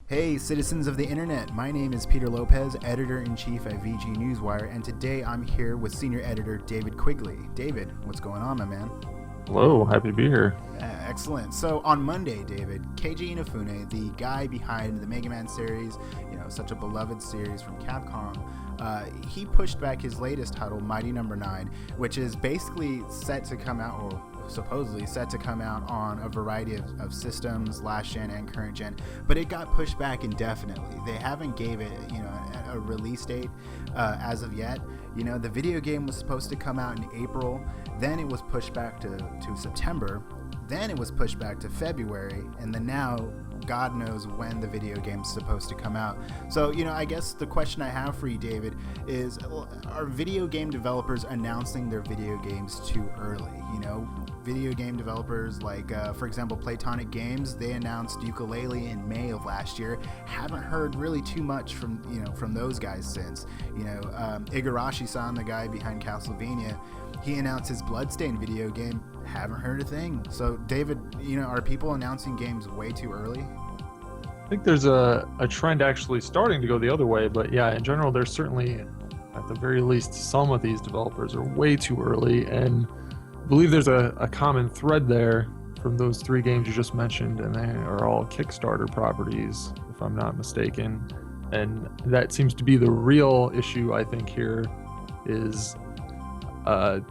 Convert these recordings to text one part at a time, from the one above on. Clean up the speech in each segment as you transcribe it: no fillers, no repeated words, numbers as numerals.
Hey, citizens of the internet. My name is Peter Lopez, editor-in-chief at VG Newswire, and today I'm here with senior editor David Quigley. David, what's going on, my man? Hello, happy to be here. Excellent. So on Monday, David, Keiji Inafune, the guy behind the Mega Man series, such a beloved series from Capcom, he pushed back his latest title, Mighty Number 9, which is basically set to come out, or supposedly set to come out on a variety of systems, last gen and current gen, but it got pushed back indefinitely. They haven't gave it, a release date as of yet. The video game was supposed to come out in April, then it was pushed back to September, then it was pushed back to February, and then now God knows when the video game's supposed to come out. So, I guess the question I have for you, David, is are video game developers announcing their video games too early? Video game developers like, for example, Platonic Games, they announced Yooka-Laylee in May of last year. Haven't heard really too much from those guys since. Igarashi-san, the guy behind Castlevania, he announced his Bloodstained video game. Haven't heard a thing. So, David, are people announcing games way too early? I think there's a trend actually starting to go the other way, but yeah, in general, there's certainly, at the very least, some of these developers are way too early, and I believe there's a common thread there from those three games you just mentioned, and they are all Kickstarter properties, if I'm not mistaken, and that seems to be the real issue, I think, here is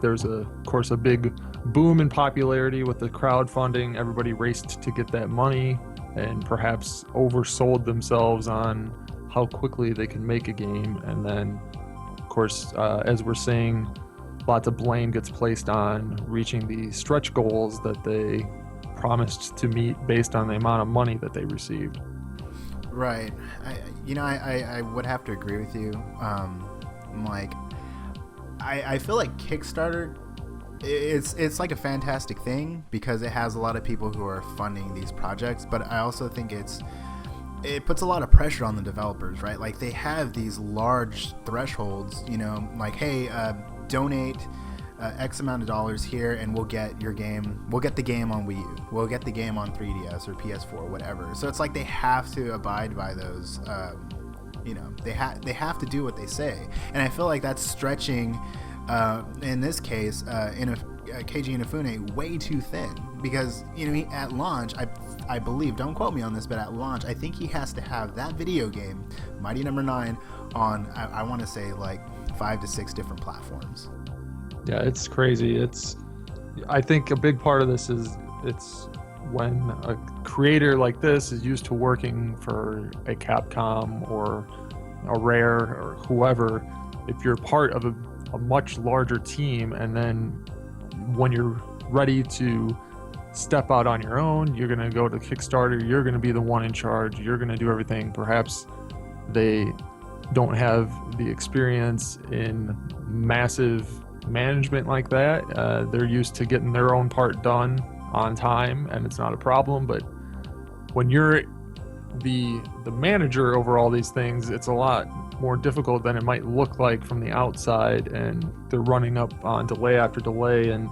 there's, of course, a big boom in popularity with the crowdfunding. Everybody raced to get that money and perhaps oversold themselves on how quickly they can make a game. And then, of course, as we're seeing, lots of blame gets placed on reaching the stretch goals that they promised to meet based on the amount of money that they received. Right. I would have to agree with you. I feel like Kickstarter, it's like a fantastic thing because it has a lot of people who are funding these projects, but I also think it puts a lot of pressure on the developers, right? Like, they have these large thresholds, like, hey, donate X amount of dollars here and we'll get your game, we'll get the game on Wii U, we'll get the game on 3DS or PS4, whatever. So it's like they have to abide by those, they have to do what they say. And I feel like that's stretching, in this case, Keiji Inafune way too thin, because he, at launch, I believe, don't quote me on this, but at launch I think he has to have that video game, Mighty Number 9, on I want to say like 5 to 6 different platforms. Yeah, it's crazy. I think a big part of this is it's when a creator like this is used to working for a Capcom or a Rare or whoever. If you're part of a much larger team, and then when you're ready to step out on your own, you're going to go to Kickstarter, you're going to be the one in charge, you're going to do everything. Perhaps they don't have the experience in massive management like that. They're used to getting their own part done on time, and it's not a problem. But when you're the manager over all these things, it's a lot more difficult than it might look like from the outside, and they're running up on delay after delay. And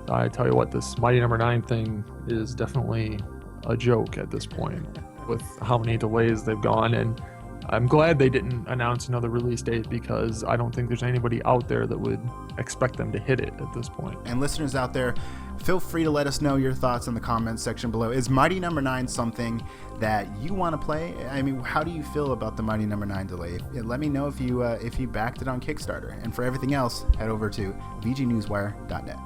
I tell you what, this Mighty Number 9 thing is definitely a joke at this point with how many delays they've gone. And I'm glad they didn't announce another release date, because I don't think there's anybody out there that would expect them to hit it at this point. And listeners out there, feel free to let us know your thoughts in the comments section below. Is Mighty Number 9 something that you want to play? I mean, how do you feel about the Mighty Number 9 delay? Let me know if you backed it on Kickstarter. And for everything else, head over to vgnewswire.net.